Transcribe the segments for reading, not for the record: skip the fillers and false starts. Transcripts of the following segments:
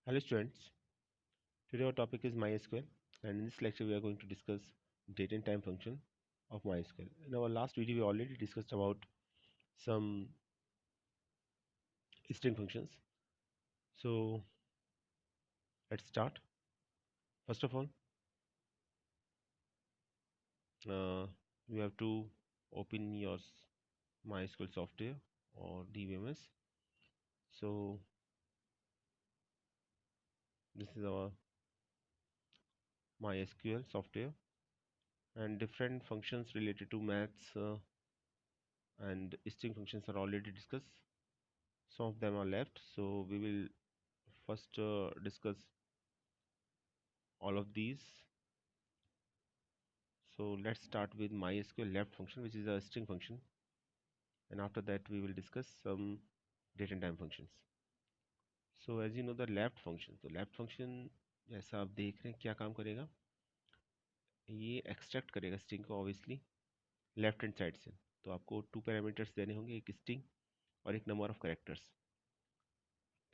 Hello students, today our topic is MySQL and in this lecture we are going to discuss date and time function of MySQL. In our last video we already discussed about some string functions. So let's start. First of all, uh, you have to open your MySQL software or DBMS. So this is our MySQL software and different functions related to maths and string functions are already discussed. Some of them are left, so we will first discuss all of these. So let's start with MySQL left function, which is a string function, and after that we will discuss some date and time functions. So as you know, the left function, तो left function जैसा आप देख रहे हैं क्या काम करेगा, ये एक्सट्रैक्ट करेगा स्ट्रिंग को ऑब्वियसली लेफ्ट हैंड साइड से. तो आपको 2 पैरामीटर्स देने होंगे, एक स्ट्रिंग और एक नंबर ऑफ करेक्टर्स.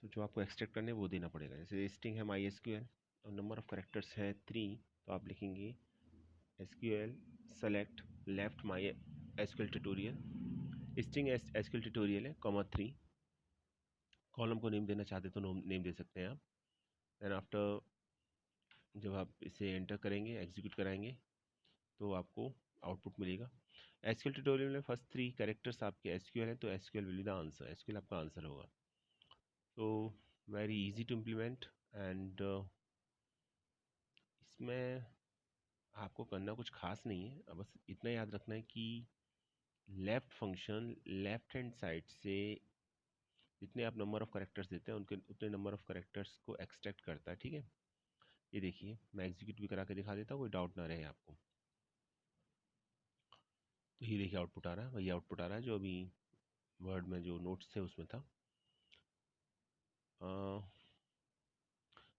तो जो आपको एक्सट्रैक्ट करने वो देना पड़ेगा. जैसे स्ट्रिंग है MySQL और नंबर ऑफ करेक्टर्स है 3, तो आप लिखेंगे SQL select left MySQL tutorial. String SQL tutorial है (3). कॉलम को नेम देना चाहते तो नेम दे सकते हैं आप. देन आफ्टर जब आप इसे एंटर करेंगे, एग्जीक्यूट कराएंगे, तो आपको आउटपुट मिलेगा. SQL ट्यूटोरियल में फर्स्ट 3 कैरेक्टर्स आपके SQL हैं, तो SQL will be the answer. SQL आपका आंसर होगा. तो very easy to implement and इसमें आपको करना कुछ खास नहीं है. बस इतना याद रखना है कि left function left hand side से जितने आप नंबर ऑफ़ करेक्टर्स देते हैं उनके उतने नंबर ऑफ़ करेक्टर्स को एक्सट्रैक्ट करता है. ठीक है, ये देखिए मैं एग्जीक्यूट भी करा के दिखा देता हूँ, कोई डाउट ना रहे आपको. तो ये देखिए आउटपुट आ रहा है, वही आउटपुट आ रहा है जो अभी वर्ड में जो नोट्स थे उसमें था.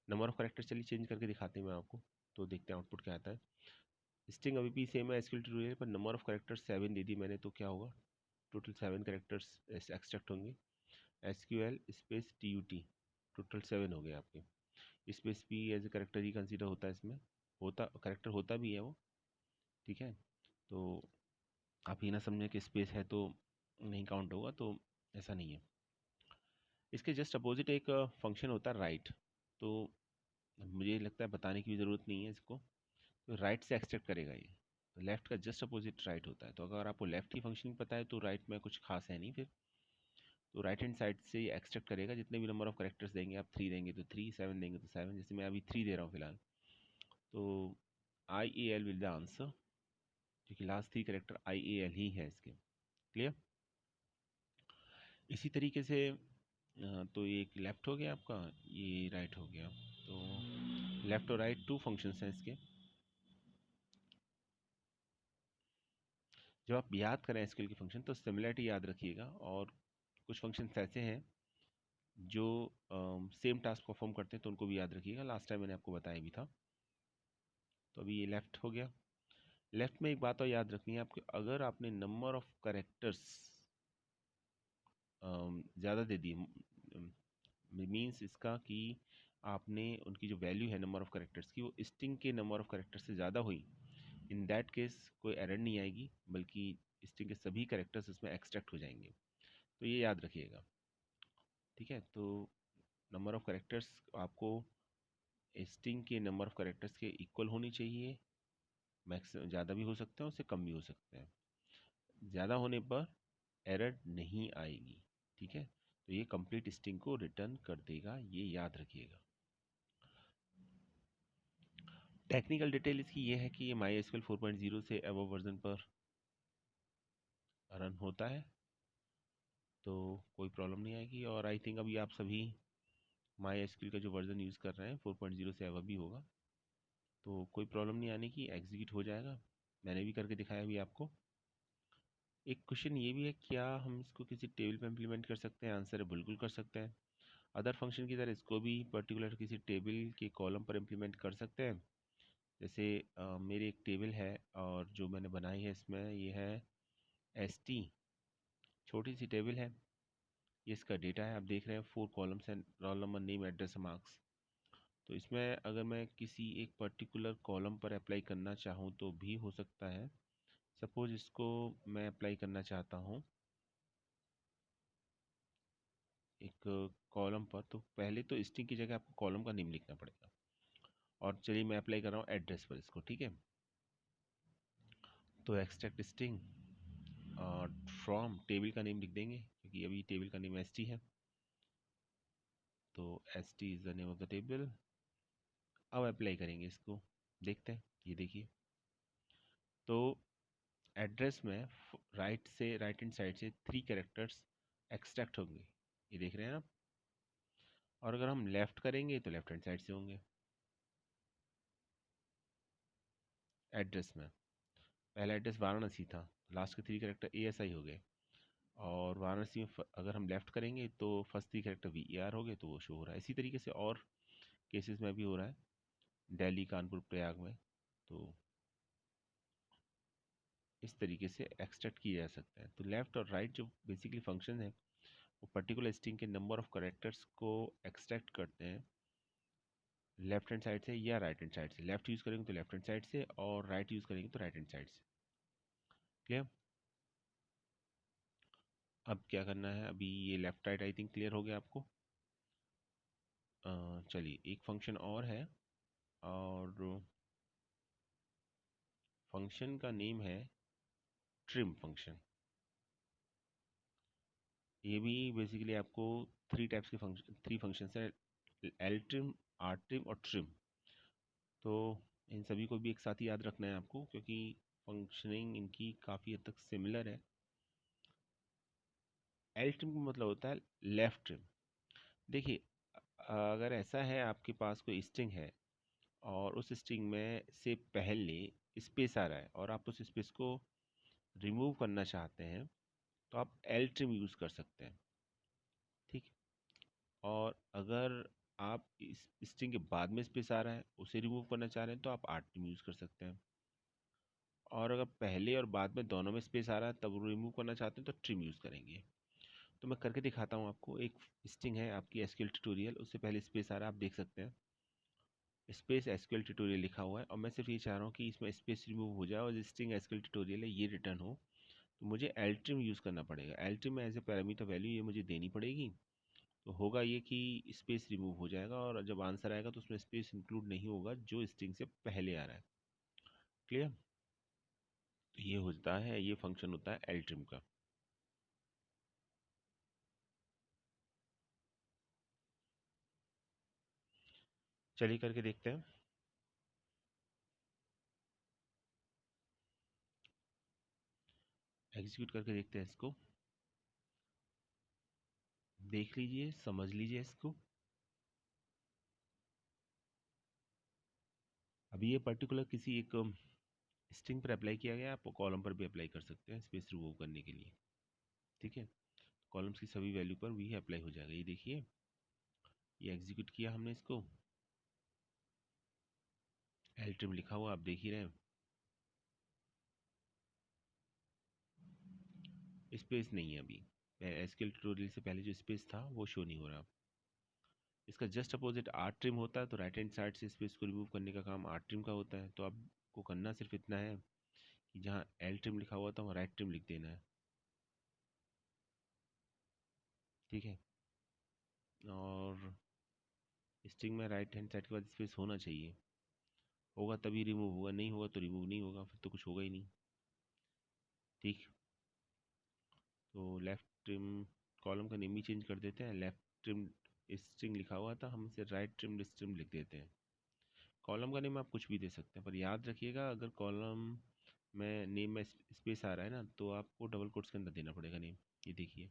नंबर ऑफ़ करेक्टर्स चलिए चेंज करके दिखाते हैं मैं आपको, तो देखते हैं आउटपुट क्या आता है. स्ट्रिंग अभी भी सेम है SQL ट्यूटोरियल पर, नंबर ऑफ़ करेक्टर्स 7 दे दी मैंने, तो क्या होगा, टोटल 7 करेक्टर्स एक्सट्रैक्ट होंगे. SQL स्पेस TUT टोटल 7 हो गए आपके. स्पेस भी एज ए करेक्टर ही कंसीडर होता है इसमें, होता करेक्टर होता भी है वो. ठीक है, तो आप ये ना समझें कि स्पेस है तो नहीं काउंट होगा, तो ऐसा नहीं है. इसके जस्ट अपोजिट एक फंक्शन होता है राइट. तो मुझे लगता है बताने की भी ज़रूरत नहीं है इसको. तो राइट से एक्सट्रैक्ट करेगा ये. तो लेफ़्ट का जस्ट अपोजिट राइट होता है. तो अगर आपको लेफ़्ट की फंक्शन पता है तो राइट में कुछ खास है नहीं फिर. तो राइट हैंड साइड से ये एक्सट्रैक्ट करेगा जितने भी नंबर ऑफ करेक्टर्स देंगे. आप 3 देंगे तो 3, 7 देंगे तो 7. जैसे मैं अभी 3 दे रहा हूँ फिलहाल, तो IAL विल द आंसर, क्योंकि लास्ट 3 करेक्टर IAL ही है इसके. क्लियर. इसी तरीके से तो ये एक लेफ़्ट हो गया आपका, ये राइट हो गया. तो लेफ़्ट और राइट 2 फंक्शंस हैं इसके. जब आप याद करें एसक्यूएल के फंक्शन तो सिमिलरिटी याद रखिएगा. और कुछ फंक्शंस ऐसे हैं जो सेम टास्क परफॉर्म करते हैं, तो उनको भी याद रखिएगा. लास्ट टाइम मैंने आपको बताया भी था. तो अभी ये लेफ़्ट हो गया. लेफ़्ट में एक बात और याद रखनी है आपको, अगर आपने नंबर ऑफ़ करेक्टर्स ज़्यादा दे दिए, मीन्स इसका कि आपने उनकी जो वैल्यू है नंबर ऑफ़ करेक्टर्स की वो स्ट्रिंग के नंबर ऑफ़ करेक्टर्स से ज़्यादा हुई, इन दैट केस कोई एरर नहीं आएगी, बल्कि स्ट्रिंग के सभी करेक्टर्स इसमें एक्सट्रैक्ट हो जाएंगे. तो ये याद रखिएगा. ठीक है, तो नंबर ऑफ़ करेक्टर्स आपको स्ट्रिंग के नंबर ऑफ़ करेक्टर्स के इक्वल होनी चाहिए. मैक्सिमम ज़्यादा भी हो सकते हैं, उससे कम भी हो सकते हैं. ज़्यादा होने पर एरर नहीं आएगी. ठीक है, तो ये कंप्लीट स्ट्रिंग को रिटर्न कर देगा, ये याद रखिएगा. टेक्निकल डिटेल इसकी ये है कि ये MySQL 4.0 से अबव वर्जन पर रन होता है, तो कोई प्रॉब्लम नहीं आएगी. और आई थिंक अभी आप सभी MySQL का जो वर्जन यूज़ कर रहे हैं 4.0 से अबव भी होगा, तो कोई प्रॉब्लम नहीं आने की, एग्जीक्यूट हो जाएगा. मैंने भी करके दिखाया अभी आपको. एक क्वेश्चन ये भी है, क्या हम इसको किसी टेबल पे इम्प्लीमेंट कर सकते हैं? आंसर है बिल्कुल कर सकते हैं. अदर फंक्शन की तरह इसको भी पर्टिकुलर किसी टेबल के कॉलम पर इम्प्लीमेंट कर सकते हैं. जैसे मेरी एक टेबल है और जो मैंने बनाई है इसमें ये है ST, छोटी सी टेबल है. ये इसका डेटा है, आप देख रहे हैं 4 कॉलम्स हैं, roll number, name, address, marks. तो इसमें अगर मैं किसी एक पर्टिकुलर कॉलम पर अप्लाई करना चाहूँ तो भी हो सकता है। सपोज इसको मैं अप्लाई करना चाहता हूँ एक कॉलम पर, तो पहले तो स्ट्रिंग की जगह आपको कॉलम का नेम लिखना पड़ेगा। और चलिए मैं अप्लाई कर रहा हूँ एड्रेस पर इसको, ठीक है। तो एक्सट्रैक्ट स्ट्रिंग फ्रॉम टेबल का नेम लिख देंगे, क्योंकि अभी टेबल का नेम st है, तो st is the name of the table. अब अप्लाई करेंगे इसको, देखते हैं। ये देखिए, तो एड्रेस में राइट हैंड साइड से 3 कैरेक्टर्स एक्सट्रैक्ट होंगे, ये देख रहे हैं आप। और अगर हम लेफ़्ट करेंगे तो लेफ्ट हैंड साइड से होंगे। एड्रेस में पहला एड्रेस वाराणसी था, लास्ट के 3 कैरेक्टर ASI हो गए। और वाराणसी में अगर हम लेफ़्ट करेंगे तो फर्स्ट 3 कैरेक्टर VAR हो गए, तो वो शो हो रहा है। इसी तरीके से और केसेस में भी हो रहा है, दिल्ली, कानपुर, प्रयाग में। तो इस तरीके से एक्सट्रैक्ट किया जा सकता है। तो लेफ़्ट और राइट जो बेसिकली फंक्शन है, वो पर्टिकुलर स्ट्रिंग के नंबर ऑफ कैरेक्टर्स को एक्सट्रैक्ट करते हैं लेफ्ट हैंड साइड से या राइट हैंड साइड से। लेफ्ट यूज़ करेंगे तो लेफ्ट हैंड साइड से, और राइट यूज़ करेंगे तो राइट हैंड साइड से। क्लियर? अब क्या करना है, अभी ये left right I think clear हो गया आपको। चलिए एक फंक्शन और है, और फंक्शन का नेम है ट्रिम फंक्शन। ये भी बेसिकली आपको 3 फंक्शन है, एल ट्रिम, आर ट्रिम और ट्रिम। तो इन सभी को भी एक साथ ही याद रखना है आपको, क्योंकि फंक्शनिंग इनकी काफ़ी हद तक सिमिलर है। एल ट्रिम का मतलब होता है लेफ्ट ट्रिम। देखिए, अगर ऐसा है आपके पास कोई स्ट्रिंग है और उस स्ट्रिंग में से पहले स्पेस आ रहा है और आप उस स्पेस को रिमूव करना चाहते हैं, तो आप एल ट्रिम यूज़ कर सकते हैं, ठीक। और अगर आप इस स्ट्रिंग के बाद में स्पेस आ रहा है उसे रिमूव करना चाह रहे हैं, तो आप आर ट्रिम यूज़ कर सकते हैं। और अगर पहले और बाद में दोनों में स्पेस आ रहा है तब रिमूव करना चाहते हैं तो ट्रिम यूज़ करेंगे। तो मैं करके दिखाता हूँ आपको। एक स्ट्रिंग है आपकी एसक्यूएल ट्यूटोरियल, उससे पहले स्पेस आ रहा है, आप देख सकते हैं स्पेस एसक्यूएल ट्यूटोरियल लिखा हुआ है, और मैं सिर्फ ये चाह रहा हूँ कि इसमें स्पेस रिमूव हो जाए और स्ट्रिंग एसक्यूएल ट्यूटोरियल है ये रिटर्न हो। तो मुझे एल्ट्रिम यूज़ करना पड़ेगा। एल्ट्रिम में एज ए पैरामीटर वैल्यू ये मुझे देनी पड़ेगी। तो होगा ये कि स्पेस रिमूव हो जाएगा, और जब आंसर आएगा तो उसमें स्पेस इंक्लूड नहीं होगा जो स्ट्रिंग से पहले आ रहा है। क्लियर? तो ये होता है, ये फंक्शन होता है एल्ट्रिम का। चलिए करके देखते हैं। एग्जीक्यूट करके देखते हैं इसको। देख लीजिए, समझ लीजिए इसको। अभी ये पर्टिकुलर किसी एक स्ट्रिंग पर अप्लाई किया गया, आप कॉलम पर भी अप्लाई कर सकते हैं स्पेस रिमूव करने के लिए, ठीक है। कॉलम्स की सभी वैल्यू पर भी अप्लाई हो जाएगा। ये देखिए, ये एग्जीक्यूट किया हमने इसको, एल्ट्रिम लिखा हुआ आप देख ही रहे हैं। स्पेस नहीं है अभी, एसक्यूएल ट्यूटोरियल से पहले जो स्पेस था वो शो नहीं हो रहा। इसका जस्ट अपोजिट आर ट्रिम होता है, तो राइट हैंड साइड से स्पेस को रिमूव करने का काम आर ट्रिम का होता है। तो आपको करना सिर्फ इतना है कि जहाँ एल ट्रिम लिखा हुआ था वहाँ राइट ट्रिम लिख देना है, ठीक है। और स्ट्रिंग में राइट हैंड साइड के बाद स्पेस होना चाहिए, होगा तभी रिमूव होगा, नहीं होगा तो रिमूव नहीं होगा, फिर तो कुछ होगा ही नहीं, ठीक। तो लेफ्ट ट्रिम, कॉलम का नेम ही चेंज कर देते हैं। लेफ्ट ट्रिम स्ट्रिंग लिखा हुआ था, हम इसे राइट ट्रिम स्ट्रिंग लिख देते हैं। कॉलम का नेम आप कुछ भी दे सकते हैं, पर याद रखिएगा अगर कॉलम में नेम में स्पेस आ रहा है ना, तो आपको डबल कोट्स के अंदर देना पड़ेगा नेम। ये देखिए,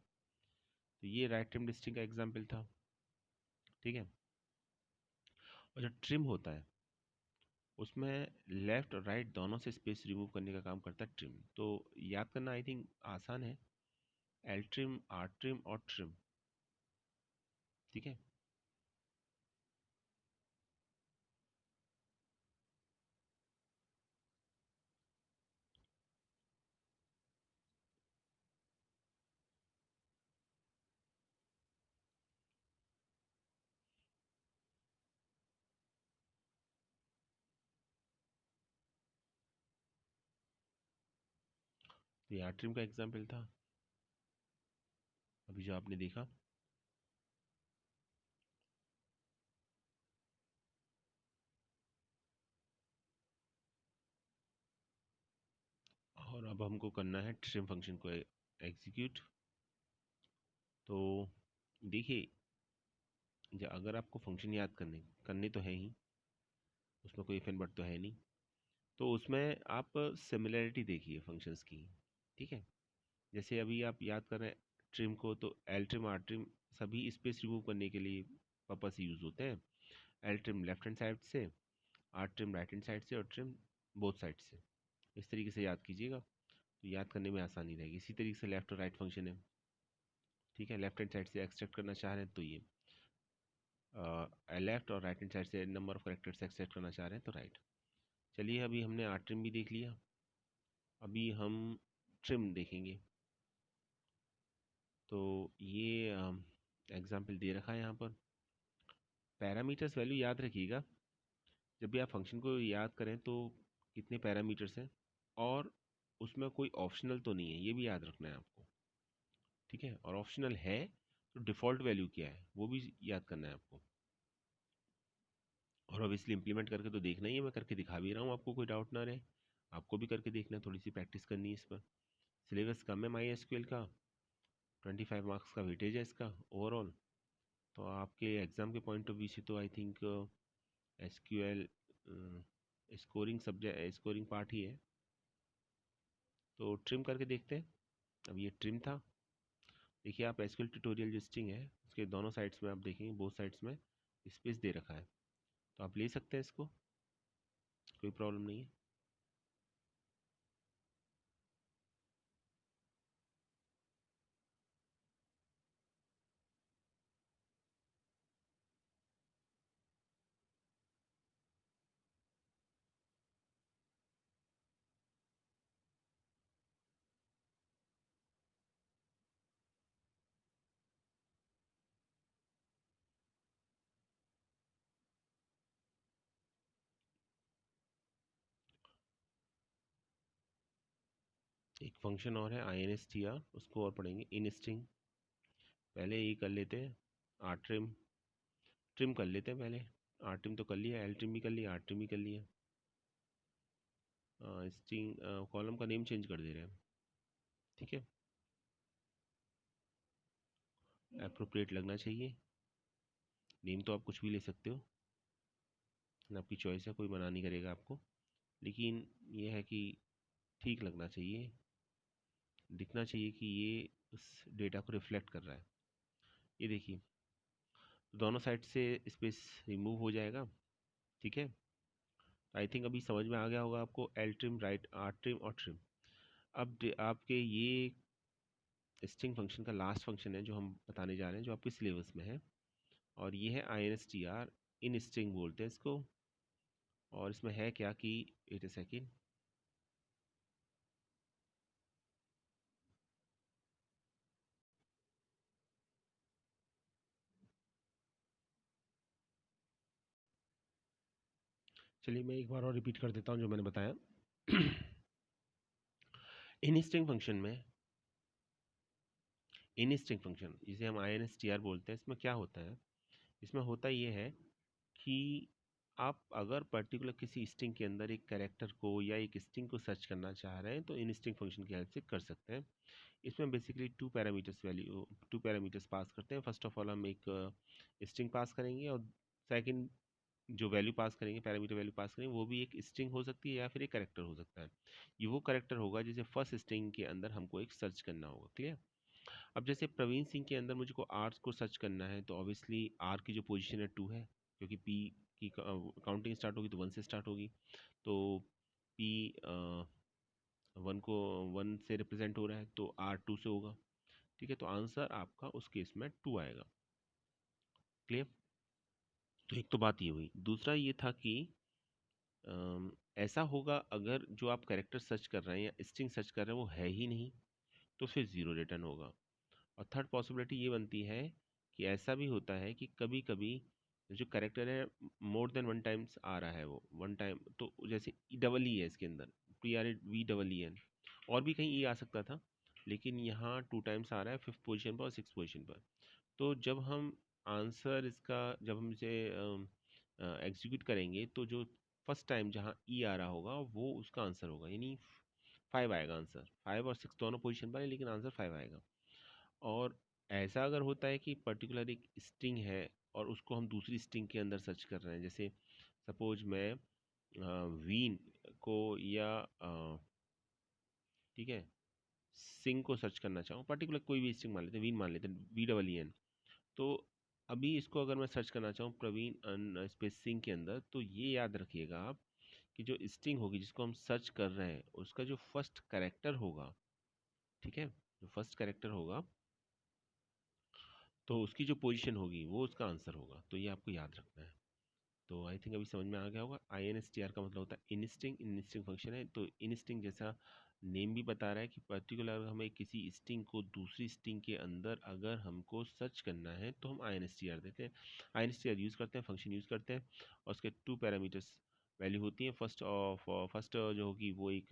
तो ये राइट ट्रिम स्ट्रिंग का एग्जाम्पल था, ठीक है। और जो ट्रिम होता है उसमें लेफ्ट और राइट दोनों से स्पेस रिमूव करने का काम करता है ट्रिम। तो याद करना आई थिंक आसान है, एल ट्रिम, आर ट्रिम और ट्रिम, ठीक है। तो ये आर्ट्रिम का एग्जाम्पल था अभी जो आपने देखा। और अब हमको करना है ट्रिम फंक्शन को एग्जीक्यूट। तो देखिए, अगर आपको फंक्शन याद करने तो है ही, उसमें कोई इफ एंड बट तो है नहीं, तो उसमें आप सिमिलरिटी देखिए फंक्शंस की। ठीक है, जैसे अभी आप याद कर रहे हैं ट्रिम को, तो एल ट्रिम आर ट्रिम सभी स्पेस रिमूव करने के लिए पर्पस से यूज़ होते हैं। L trim left hand side से, R trim right hand side से, और ट्रिम बोथ साइड से। इस तरीके से याद कीजिएगा तो याद करने में आसानी रहेगी। इसी तरीके से लेफ्ट और राइट फंक्शन है। ठीक है, लेफ्ट हैंड साइड से एक्सट्रैक्ट करना चाह रहे हैं तो ये लेफ्ट, और राइट हैंड साइड से नंबर ऑफ कैरेक्टर्स एक्सट्रैक्ट करना चाह रहे हैं तो राइट। चलिए, अभी हमने आर ट्रिम भी देख लिया, अभी हम ट्रिम देखेंगे। तो ये एग्जाम्पल दे रखा है यहाँ पर। पैरामीटर्स वैल्यू याद रखिएगा, जब भी आप फंक्शन को याद करें तो कितने पैरामीटर्स हैं, और उसमें कोई ऑप्शनल तो नहीं है, ये भी याद रखना है आपको। ठीक है, और ऑप्शनल है तो डिफ़ॉल्ट वैल्यू क्या है वो भी याद करना है आपको। और ऑब्वियसली इम्प्लीमेंट करके तो देखना ही है, मैं करके दिखा भी रहा हूँ, आपको कोई डाउट ना रहे। आपको भी करके देखना है, थोड़ी सी प्रैक्टिस करनी है इस पर। सिलेबस कम है माई एसक्यूएल का, 25 मार्क्स का वेटेज है इसका ओवरऑल। तो आपके एग्ज़ाम के पॉइंट ऑफ व्यू से तो I think SQL scoring part ही है। तो ट्रिम करके देखते हैं। अब ये ट्रिम था। देखिए, आप एसक्यूएल ट्यूटोरियल जो स्ट्रिंग है उसके दोनों साइड्स में आप देखेंगे, बोथ साइड्स में स्पेस दे रखा है, तो आप ले सकते हैं इसको, कोई प्रॉब्लम नहीं है। एक फंक्शन और है instr, उसको और पढ़ेंगे। इन स्ट्रिंग पहले ये कर लेते हैं, आर ट्रिम ट्रिम कर लेते हैं पहले। आर ट्रिम तो कर लिया, एल ट्रिम भी कर लिया, आर ट्रिम भी कर लिया। स्ट्रिंग कॉलम का नेम चेंज कर दे रहे हैं। ठीक है, अप्रोप्रिएट लगना चाहिए। नेम तो आप कुछ भी ले सकते हो, आपकी चॉइस है, कोई मना नहीं करेगा आपको, लेकिन ये है कि ठीक लगना चाहिए, दिखना चाहिए कि ये उस डेटा को रिफ्लेक्ट कर रहा है। ये देखिए, दोनों साइड से स्पेस रिमूव हो जाएगा। ठीक है, आई थिंक अभी समझ में आ गया होगा आपको, L trim right, R trim और ट्रिम। अब आपके ये स्ट्रिंग फंक्शन का लास्ट फंक्शन है जो हम बताने जा रहे हैं, जो आपके सिलेबस में है, और ये है instr। इन स्ट्रिंग बोलते हैं इसको। और इसमें है क्या कि, वेट अ सेकेंड, चलिए मैं एक बार और रिपीट कर देता हूँ जो मैंने बताया। इन स्ट्रिंग फंक्शन में, इन स्ट्रिंग फंक्शन जिसे हम instr बोलते हैं, इसमें क्या होता है, इसमें होता ये है कि आप अगर पर्टिकुलर किसी स्ट्रिंग के अंदर एक कैरेक्टर को या एक स्ट्रिंग को सर्च करना चाह रहे हैं तो इन स्ट्रिंग फंक्शन की हेल्प से कर सकते हैं। इसमें बेसिकली टू पैरामीटर्स पास करते हैं। फर्स्ट ऑफ ऑल हम एक स्ट्रिंग पास करेंगे, और सेकंड जो वैल्यू पास करेंगे, पैरामीटर वैल्यू पास करेंगे, वो भी एक स्ट्रिंग हो सकती है या फिर एक कैरेक्टर हो सकता है। ये वो कैरेक्टर होगा जिसे फर्स्ट स्ट्रिंग के अंदर हमको एक सर्च करना होगा। क्लियर? अब जैसे प्रवीण सिंह के अंदर मुझको आर को सर्च करना है, तो ऑब्वियसली आर की जो पोजीशन है 2 है, क्योंकि पी की काउंटिंग स्टार्ट होगी तो 1 से स्टार्ट होगी। तो पी 1 से रिप्रेजेंट हो रहा है तो आर 2 से होगा। ठीक है, तो आंसर आपका उस केस में 2 आएगा। क्लियर? तो एक तो बात ये हुई। दूसरा ये था कि ऐसा होगा अगर जो आप कैरेक्टर सर्च कर रहे हैं या स्ट्रिंग सर्च कर रहे हैं वो है ही नहीं, तो फिर 0 रिटर्न होगा। और थर्ड पॉसिबिलिटी ये बनती है कि ऐसा भी होता है कि कभी कभी जो कैरेक्टर है मोर देन 1 टाइम्स आ रहा है, वो 1 टाइम, तो जैसे ई डबल ई है इसके अंदर, PREVEEN, और भी कहीं ई आ सकता था, लेकिन यहाँ 2 टाइम्स आ रहा है 5th पोजीशन पर और 6th पोजीशन पर। तो जब हम आंसर इसका जब हम इसे एग्जीक्यूट करेंगे तो जो फर्स्ट टाइम जहाँ ई आ रहा होगा वो उसका आंसर होगा, यानी 5 आएगा आंसर। 5 और 6 दोनों पोजीशन पर है लेकिन आंसर 5 आएगा। और ऐसा अगर होता है कि पर्टिकुलर एक स्ट्रिंग है और उसको हम दूसरी स्ट्रिंग के अंदर सर्च कर रहे हैं, जैसे सपोज मैं वीन को या ठीक है सिंग को सर्च करना चाहूँ, पर्टिकुलर कोई भी स्ट्रिंग मान लेते हैं, वीन मान लेते हैं, VEEN। तो अभी इसको अगर मैं सर्च करना चाहूँ प्रवीण स्पेस सिंह के अंदर, तो ये याद रखिएगा आप कि जो स्ट्रिंग होगी जिसको हम सर्च कर रहे हैं उसका जो फर्स्ट कैरेक्टर होगा, ठीक है, जो फर्स्ट कैरेक्टर होगा तो उसकी जो पोजीशन होगी वो उसका आंसर होगा। तो ये आपको याद रखना है। तो आई थिंक अभी समझ में आ गया होगा। INSTR का मतलब होता है इंस्टिंग, इंस्टिंग फंक्शन है। तो इंस्टिंग जैसा नेम भी बता रहा है कि पर्टिकुलर हमें किसी स्ट्रिंग को दूसरी स्ट्रिंग के अंदर अगर हमको सर्च करना है तो हम INSTR देते हैं, INSTR यूज़ करते हैं, फंक्शन यूज़ करते हैं। और उसके 2 पैरामीटर्स वैल्यू होती है। फर्स्ट जो होगी वो एक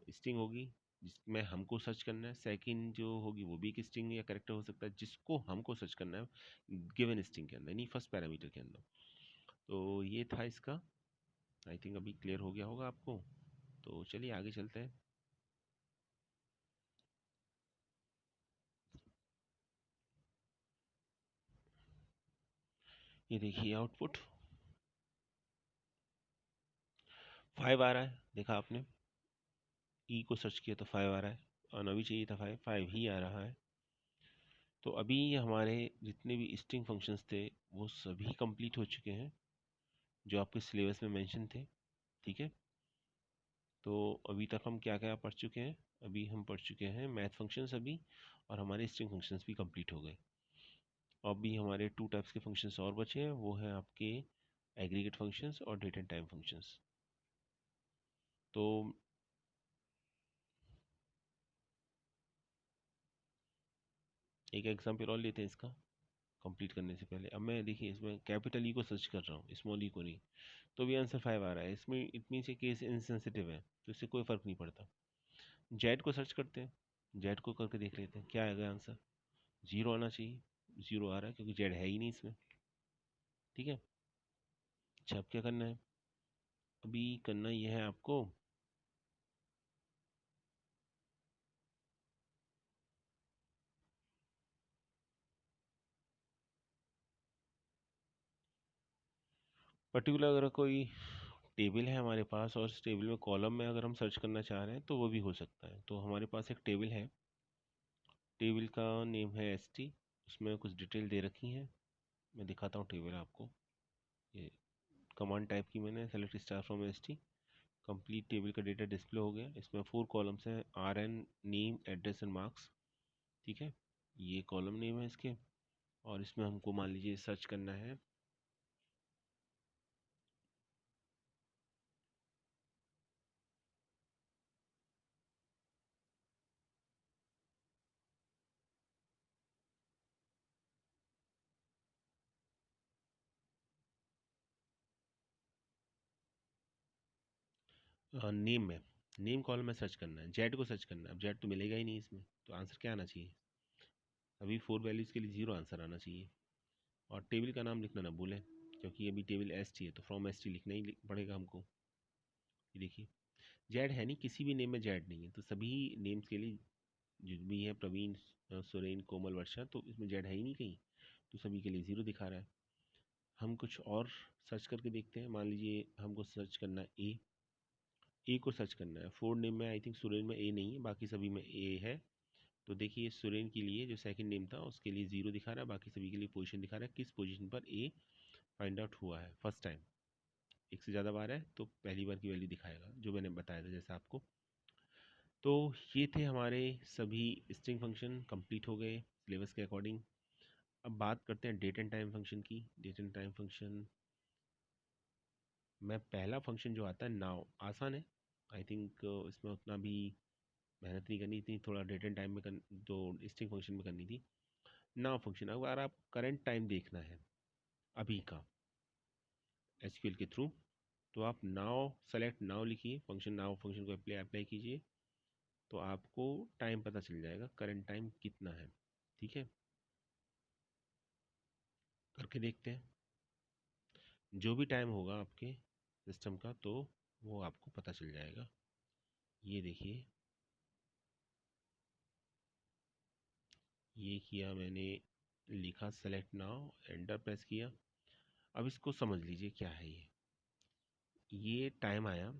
स्ट्रिंग होगी जिसमें हमको सर्च करना है। सेकंड जो होगी वो भी एक स्ट्रिंग या कैरेक्टर हो सकता है जिसको हमको सर्च करना है गिवन स्ट्रिंग के अंदर, यानी फर्स्ट पैरामीटर के अंदर। तो ये था इसका। आई थिंक अभी क्लियर हो गया होगा आपको। तो चलिए आगे चलते हैं। ये देखिए आउटपुट 5 आ रहा है, देखा आपने, ई को सर्च किया तो 5 आ रहा है और अभी चाहिए था 5 ही आ रहा है। तो अभी हमारे जितने भी स्ट्रिंग फंक्शंस थे वो सभी कंप्लीट हो चुके हैं जो आपके सिलेबस में मेंशन थे, ठीक है। तो अभी तक हम क्या क्या पढ़ चुके हैं? अभी हम पढ़ चुके हैं मैथ फंक्शंस अभी, और हमारे स्ट्रिंग फंक्शंस भी कंप्लीट हो गए। अभी हमारे 2 टाइप्स के फंक्शंस और बचे हैं, वो हैं आपके एग्रीगेट फंक्शंस और डेट एंड टाइम फंक्शंस। तो एक एग्जाम्पल और लेते हैं इसका कंप्लीट करने से पहले। अब मैं देखिए इसमें कैपिटल ई को सर्च कर रहा हूँ, स्मॉल ई को नहीं, तो भी आंसर 5 आ रहा है। इसमें इट मीन्स ये केस इनसेंसिटिव है तो इससे कोई फ़र्क नहीं पड़ता। जेड को सर्च करते हैं, जेड को करके देख लेते हैं क्या आएगा आंसर। 0 आना चाहिए, 0 आ रहा है क्योंकि जेड है ही नहीं इसमें, ठीक है। अच्छा अब क्या करना है? अभी करना यह है आपको पर्टिकुलर अगर कोई टेबल है हमारे पास और उस टेबल में कॉलम में अगर हम सर्च करना चाह रहे हैं तो वो भी हो सकता है। तो हमारे पास एक टेबल है, टेबल का नेम है ST, उसमें कुछ डिटेल दे रखी हैं। मैं दिखाता हूँ टेबल आपको। ये कमांड टाइप की मैंने, select star from ST। Complete table का डेटा डिस्प्ले हो गया। इसमें 4 कॉलम्स हैं, RN, name, address and marks, ठीक है। ये कॉलम नेम है इसके। और इसमें हमको मान लीजिए सर्च करना है नेम में, नेम कॉलम में सर्च करना है, जेड को सर्च करना है। अब जेड तो मिलेगा ही नहीं इसमें, तो आंसर क्या आना चाहिए? अभी 4 वैल्यूज़ के लिए 0 आंसर आना चाहिए। और टेबल का नाम लिखना ना भूलें, क्योंकि अभी टेबल ST है तो फ्रॉम ST लिखना ही पड़ेगा हमको। ये देखिए जेड है नहीं, किसी भी नेम में जेड नहीं है, तो सभी नेम्स के लिए जो भी है प्रवीण, सुरेन, कोमल, वर्षा, तो इसमें जेड है ही नहीं कहीं, तो सभी के लिए 0 दिखा रहा है। हम कुछ और सर्च करके देखते हैं। मान लीजिए हमको सर्च करना है ए को सर्च करना है। 4 नेम में आई थिंक सुरेन में ए नहीं है, बाकी सभी में ए है। तो देखिए सुरेन के लिए जो सेकंड नेम था उसके लिए 0 दिखा रहा है, बाकी सभी के लिए पोजीशन दिखा रहा है, किस पोजीशन पर ए फाइंड आउट हुआ है फर्स्ट टाइम। एक से ज़्यादा बार है तो पहली बार की वैल्यू दिखाएगा, जो मैंने बताया था जैसे आपको। तो ये थे हमारे सभी स्ट्रिंग फंक्शन, कंप्लीट हो गए सिलेबस के अकॉर्डिंग। अब बात करते हैं डेट एंड टाइम फंक्शन की। डेट एंड टाइम फंक्शन में पहला फंक्शन जो आता है नाउ, आसान है। आई थिंक इसमें उतना भी मेहनत नहीं करनी थी, थोड़ा डेट एंड टाइम में जो स्ट्रिंग फंक्शन में करनी थी। नाउ फंक्शन, अगर आप करंट टाइम देखना है अभी का SQL के थ्रू, तो आप नाउ सेलेक्ट नाउ लिखिए, फंक्शन नाउ फंक्शन को अप्लाई कीजिए। तो आपको टाइम पता चल जाएगा करंट टाइम कितना है। ठीक है, करके देखते हैं। जो भी टाइम होगा आपके सिस्टम का तो वो आपको पता चल जाएगा। ये देखिए, ये किया मैंने, लिखा सेलेक्ट नाउ, एंटर प्रेस किया। अब इसको समझ लीजिए क्या है ये टाइम आया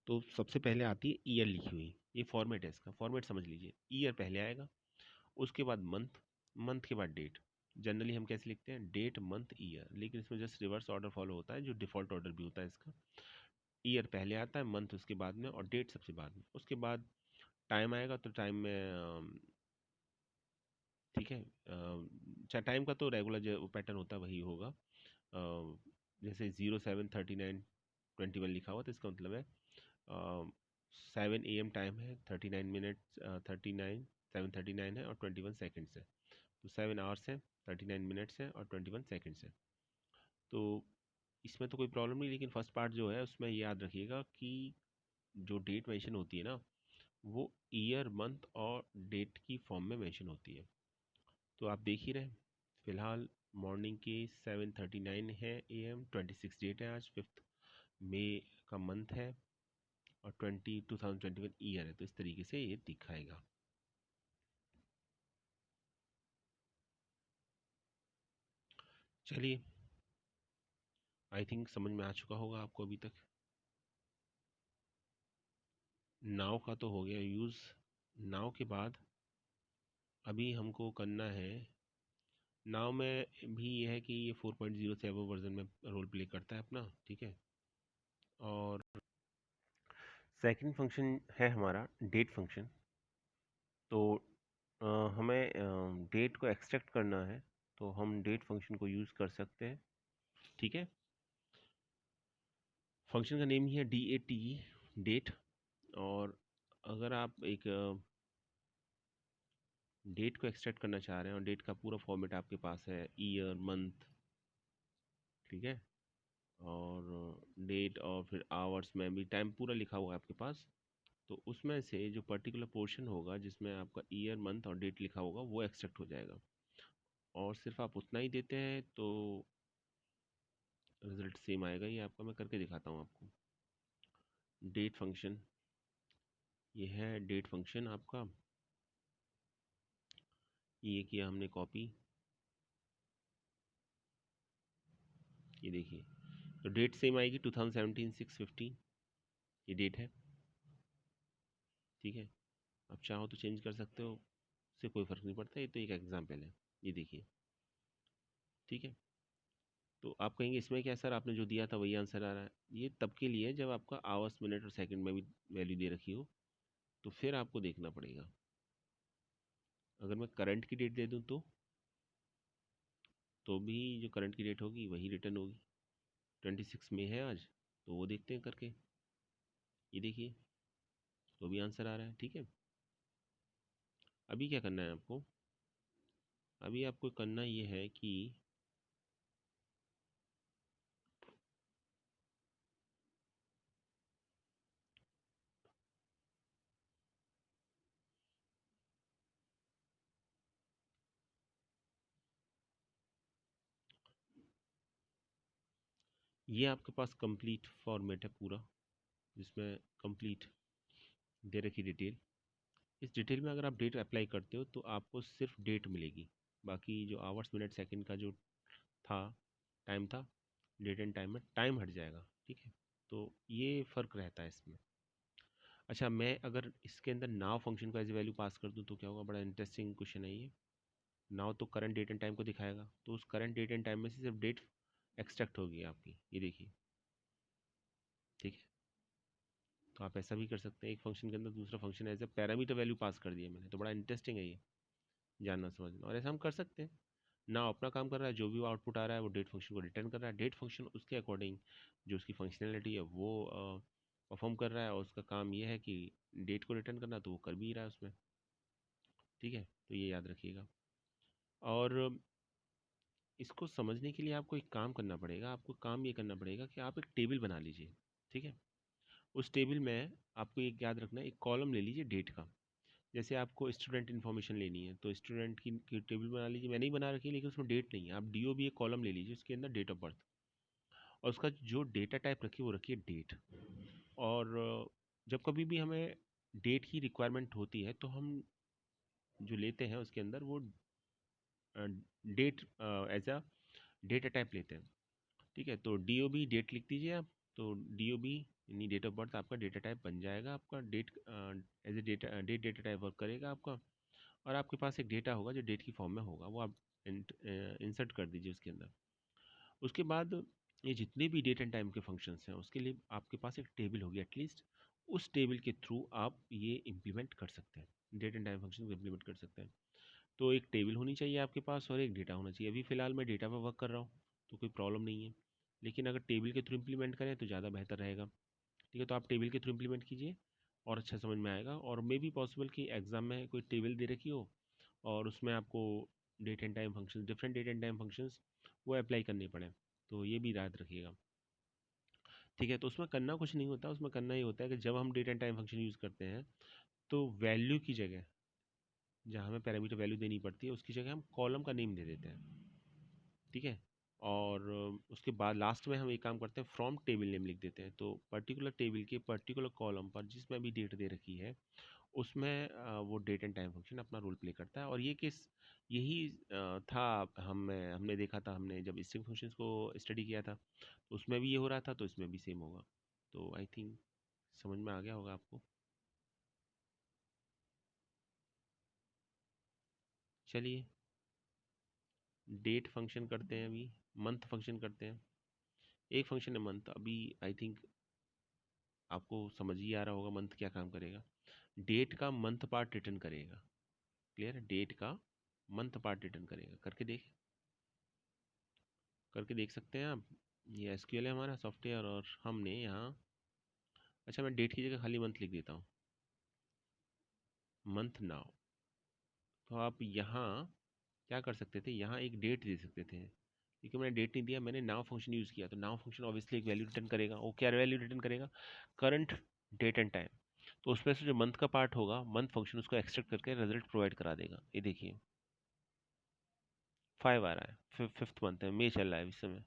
तो सबसे पहले आती है ईयर लिखी हुई। ये फॉर्मेट है, इसका फॉर्मेट समझ लीजिए। ईयर पहले आएगा, उसके बाद मंथ, मंथ के बाद डेट। जनरली हम कैसे लिखते हैं, डेट मंथ ईयर, लेकिन इसमें जस्ट रिवर्स ऑर्डर फॉलो होता है, जो डिफ़ॉल्ट ऑर्डर भी होता है इसका। ईयर पहले आता है, मंथ उसके बाद में, और डेट सबसे बाद में। उसके बाद टाइम आएगा, तो टाइम में ठीक है, चाहे टाइम का तो रेगुलर जो पैटर्न होता है वही होगा। जैसे 07:39:21 लिखा हुआ, तो इसका मतलब है 7 AM टाइम है, 39 मिनट, 7:39 है और 21 सेकेंड्स है। तो 7 आवर्स है, 39 मिनट्स है और 21 सेकेंड्स है। तो इसमें तो कोई प्रॉब्लम नहीं, लेकिन फर्स्ट पार्ट जो है उसमें याद रखिएगा कि जो डेट मेंशन होती है ना, वो ईयर, मंथ और डेट की फॉर्म में मेंशन होती है। तो आप देख ही रहे हैं, फिलहाल मॉर्निंग के 7:39 है AM, 26 डेट है आज, 5 मई का मंथ है, और 2021 ईयर है। तो इस तरीके से ये दिखाएगा। चलिए, आई थिंक समझ में आ चुका होगा आपको अभी तक। नाव का तो हो गया यूज़। नाव के बाद अभी हमको करना है, नाव में भी ये है कि ये 4.0 से एबव वर्जन में रोल प्ले करता है अपना। ठीक है, और सेकंड फंक्शन है हमारा डेट फंक्शन। तो हमें डेट को एक्सट्रैक्ट करना है, तो हम डेट फंक्शन को यूज़ कर सकते हैं। ठीक है, फंक्शन का नेम ही है DAT, डेट। और अगर आप एक डेट को एक्सट्रैक्ट करना चाह रहे हैं और डेट का पूरा फॉर्मेट आपके पास है, ईयर, मंथ, ठीक है, और डेट और फिर आवर्स में भी टाइम पूरा लिखा हुआ है आपके पास, तो उसमें से जो पर्टिकुलर पोर्शन होगा जिसमें आपका ईयर, मंथ और डेट लिखा होगा वो एक्सट्रैक्ट हो जाएगा। और सिर्फ आप उतना ही देते हैं तो रिजल्ट सेम आएगा। ये आपका मैं करके दिखाता हूँ आपको। डेट फंक्शन, ये है डेट फंक्शन आपका। ये किया हमने कॉपी, ये देखिए, तो डेट सेम आएगी 2017-6/15, ये डेट है। ठीक है, आप चाहो तो चेंज कर सकते हो, उससे कोई फ़र्क नहीं पड़ता। ये तो एक एग्जांपल है, ये देखिए। ठीक है, तो आप कहेंगे इसमें क्या सर, आपने जो दिया था वही आंसर आ रहा है। ये तब के लिए जब आपका आवर्स, मिनट और सेकंड में भी वैल्यू दे रखी हो, तो फिर आपको देखना पड़ेगा। अगर मैं करंट की डेट दे दूं तो भी जो करंट की डेट होगी वही रिटर्न होगी। 26 मई है आज, तो वो देखते हैं करके। ये देखिए, तो भी आंसर आ रहा है। ठीक है, अभी क्या करना है आपको, अभी आपको करना ये है कि ये आपके पास कंप्लीट फॉर्मेट है पूरा, जिसमें कंप्लीट दे रखी डिटेल। इस डिटेल में अगर आप डेट अप्लाई करते हो तो आपको सिर्फ डेट मिलेगी, बाकी जो आवर्स, मिनट, सेकंड का जो था, टाइम था, डेट एंड टाइम में टाइम हट जाएगा। ठीक है, तो ये फ़र्क रहता है इसमें। अच्छा, मैं अगर इसके अंदर नाउ फंक्शन को एज वैल्यू पास कर दूं तो क्या होगा, बड़ा इंटरेस्टिंग क्वेश्चन है ये। नाउ तो करंट डेट एंड टाइम को दिखाएगा, तो उस करंट डेट एंड टाइम में से सिर्फ डेट एक्सट्रैक्ट होगी आपकी, ये देखिए। ठीक है, तो आप ऐसा भी कर सकते हैं, एक फंक्शन के अंदर दूसरा function as a parameter value pass कर दिया मैंने, तो बड़ा इंटरेस्टिंग है ये जानना समझना। और ऐसा हम कर सकते हैं ना, अपना काम कर रहा है, जो भी आउटपुट आ रहा है वो डेट फंक्शन को रिटर्न कर रहा है। डेट फंक्शन उसके अकॉर्डिंग जो उसकी फंक्शनैलिटी है वो परफॉर्म कर रहा है, और उसका काम ये है कि डेट को रिटर्न करना, तो वो कर भी रहा है उसमें। ठीक है, तो ये याद रखिएगा। और इसको समझने के लिए आपको एक काम करना पड़ेगा, आपको काम ये करना पड़ेगा कि आप एक टेबल बना लीजिए। ठीक है, उस टेबल में आपको एक याद रखना है, एक कॉलम ले लीजिए डेट का। जैसे आपको स्टूडेंट इन्फॉर्मेशन लेनी है तो स्टूडेंट की टेबल बना लीजिए, मैंने ही बना रखी है लेकिन उसमें डेट नहीं है। आप डी ओ बी एक कॉलम ले लीजिए, उसके अंदर डेट ऑफ बर्थ, और उसका जो डेटा टाइप रखिए वो रखिए डेट। और जब कभी भी हमें डेट की रिक्वायरमेंट होती है तो हम जो लेते हैं उसके अंदर वो date as a data type लेते हैं। ठीक है, तो डी ओ बी डेट लिख दीजिए आप। तो डी ओ बी यानी डेट ऑफ बर्थ आपका डेटा टाइप बन जाएगा, आपका date as a data type work करेगा आपका। और आपके पास एक डेटा होगा जो डेट की फॉर्म में होगा, वो आप इंसर्ट कर दीजिए उसके अंदर। उसके बाद ये जितने भी डेट एंड टाइम के फंक्शंस हैं उसके लिए आपके पास एक टेबल होगी एटलीस्ट, उस टेबल के थ्रू आप ये इम्प्लीमेंट कर सकते हैं, डेट एंड टाइम फंक्शन को इम्प्लीमेंट कर सकते हैं। तो एक टेबल होनी चाहिए आपके पास और एक डेटा होना चाहिए। अभी फ़िलहाल मैं डेटा पर वर्क कर रहा हूँ तो कोई प्रॉब्लम नहीं है, लेकिन अगर टेबल के थ्रू इम्प्लीमेंट करें तो ज़्यादा बेहतर रहेगा। ठीक है, तो आप टेबल के थ्रू इम्प्लीमेंट कीजिए और अच्छा समझ में आएगा। और मे भी पॉसिबल कि एग्ज़ाम में कोई टेबल दे रखी हो और उसमें आपको date and time function, different date and time functions वो अप्लाई करने पड़े, तो ये भी याद रखिएगा। ठीक है, तो उसमें करना कुछ नहीं होता, उसमें करना ये होता है कि जब हम date and time function use करते हैं तो वैल्यू की जगह, जहाँ हमें पैरामीटर वैल्यू देनी पड़ती है उसकी जगह हम कॉलम का नेम दे देते हैं। ठीक है, और उसके बाद लास्ट में हम एक काम करते हैं, फ्रॉम टेबल नेम लिख देते हैं। तो पर्टिकुलर टेबल के पर्टिकुलर कॉलम पर जिसमें भी डेट दे रखी है उसमें वो डेट एंड टाइम फंक्शन अपना रोल प्ले करता है। और ये केस यही था, हमने देखा था, हमने जब स्ट्रिंग फंक्शंस को स्टडी किया था तो उसमें भी ये हो रहा था, तो इसमें भी सेम होगा। तो आई थिंक समझ में आ गया होगा आपको। चलिए, डेट फंक्शन करते हैं, अभी मंथ फंक्शन करते हैं। एक फंक्शन है मंथ, अभी आई थिंक आपको समझ ही आ रहा होगा मंथ क्या काम करेगा। डेट का मंथ पार्ट रिटर्न करेगा। क्लियर है, डेट का मंथ पार्ट रिटर्न करेगा। करके देख सकते हैं आप। ये एसक्यूएल है हमारा सॉफ्टवेयर, और हमने यहाँ, अच्छा मैं डेट की जगह खाली मंथ लिख देता हूँ, मंथ नाउ। तो आप यहाँ क्या कर सकते थे, यहाँ एक डेट दे सकते थे, लेकिन मैंने डेट नहीं दिया, मैंने नाउ फंक्शन यूज़ किया। तो नाउ फंक्शन ऑब्वियसली एक वैल्यू रिटर्न करेगा। वो क्या वैल्यू रिटर्न करेगा, करंट डेट एंड टाइम। तो उसमें से जो मंथ का पार्ट होगा, मंथ फंक्शन उसको एक्सट्रैक्ट करके रिजल्ट प्रोवाइड करा देगा। ये देखिए 5 आ रहा है, फिफ्थ मंथ है, मई चल रहा है इस समय।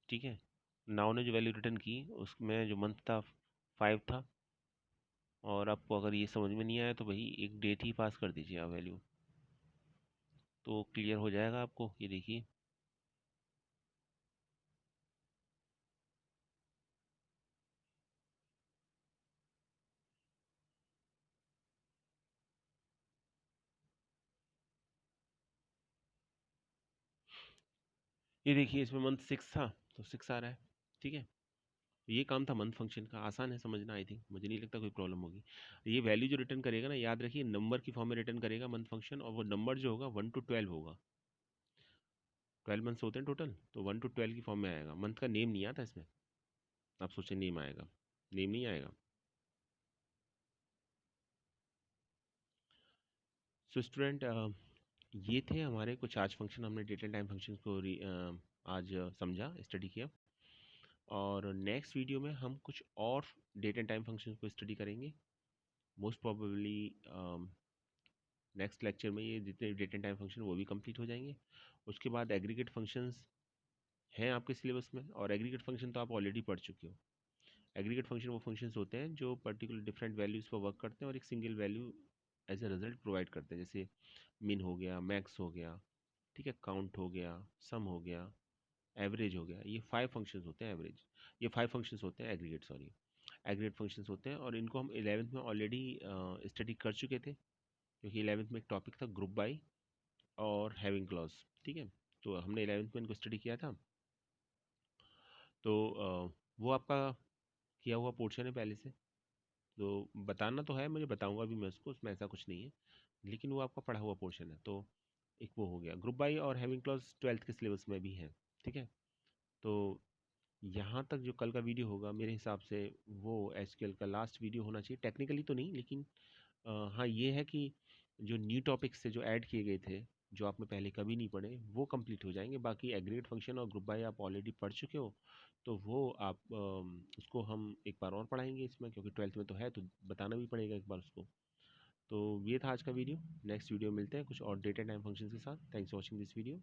ठीक है, नाउ ने जो वैल्यू रिटर्न की उसमें जो मंथ था 5 था। और आपको अगर ये समझ में नहीं आया तो वही एक डेट ही पास कर दीजिए आप वैल्यू, तो क्लियर हो जाएगा आपको। ये देखिए, ये देखिए इसमें मंथ 6 था तो 6 आ रहा है। ठीक है, ये काम था मंथ फंक्शन का, आसान है समझना, आई थिंक मुझे नहीं लगता कोई प्रॉब्लम होगी। ये वैल्यू जो रिटर्न करेगा ना, याद रखिए नंबर की फॉर्म में रिटर्न करेगा मंथ फंक्शन, और वो नंबर जो होगा 1 to 12 होगा। 12 मंथ्स होते हैं टोटल, तो 1 to 12 की फॉर्म में आएगा। मंथ का नेम नहीं आता इसमें, आप सोचें नेम आएगा, नेम नहीं आएगा। सो स्टूडेंट, ये थे हमारे कुछ आज फंक्शन, हमने डेट एंड टाइम फंक्शन को आज समझा, स्टडी किया। और नेक्स्ट वीडियो में हम कुछ और डेट एंड टाइम फंक्शन को स्टडी करेंगे। मोस्ट प्रोबेबली नेक्स्ट लेक्चर में ये जितने डेट एंड टाइम फंक्शन वो भी कंप्लीट हो जाएंगे। उसके बाद एग्रीगेट फंक्शंस हैं आपके सिलेबस में, और एग्रीगेट फंक्शन तो आप ऑलरेडी पढ़ चुके हो। एग्रीगेट फंक्शन वो फंक्शंस होते हैं जो पर्टिकुलर डिफरेंट वैल्यूज़ पर वर्क करते हैं और एक single value as a result provide करते हैं, जैसे मिन हो गया, मैक्स हो गया, ठीक है, काउंट हो गया, सम हो गया, एवरेज हो गया। ये 5 फंक्शंस होते हैं, एवरेज, ये 5 फंक्शंस होते हैं एग्रीगेट, सॉरी, एग्रीगेट फंक्शंस होते हैं। और इनको हम 11th में ऑलरेडी स्टडी कर चुके थे, क्योंकि 11th में एक टॉपिक था ग्रुप बाई और हैविंग क्लॉज। ठीक है, तो हमने 11th में इनको स्टडी किया था। तो वो आपका किया हुआ पोर्शन है पहले से, तो बताना तो है मुझे, बताऊंगा भी मैं उसको, उसमें ऐसा कुछ नहीं है, लेकिन वो आपका पढ़ा हुआ पोर्शन है। तो एक वो हो गया, ग्रुप बाई और हैविंग क्लॉज 12th के सिलेबस में भी है। ठीक है, तो यहाँ तक जो कल का वीडियो होगा मेरे हिसाब से वो एसक्यूएल का लास्ट वीडियो होना चाहिए, टेक्निकली तो नहीं, लेकिन हाँ ये है कि जो न्यू टॉपिक्स थे जो ऐड किए गए थे, जो आपने पहले कभी नहीं पढ़े, वो कंप्लीट हो जाएंगे। बाकी एग्रीगेट फंक्शन और ग्रुप बाय आप ऑलरेडी पढ़ चुके हो, तो वो आप उसको हम एक बार और पढ़ाएंगे इसमें, क्योंकि 12th में तो है तो बताना भी पड़ेगा एक बार उसको। तो ये था आज का वीडियो। नेक्स्ट वीडियो मिलते हैं कुछ और डेटा टाइम फंक्शन के साथ। Thanks for watching this video.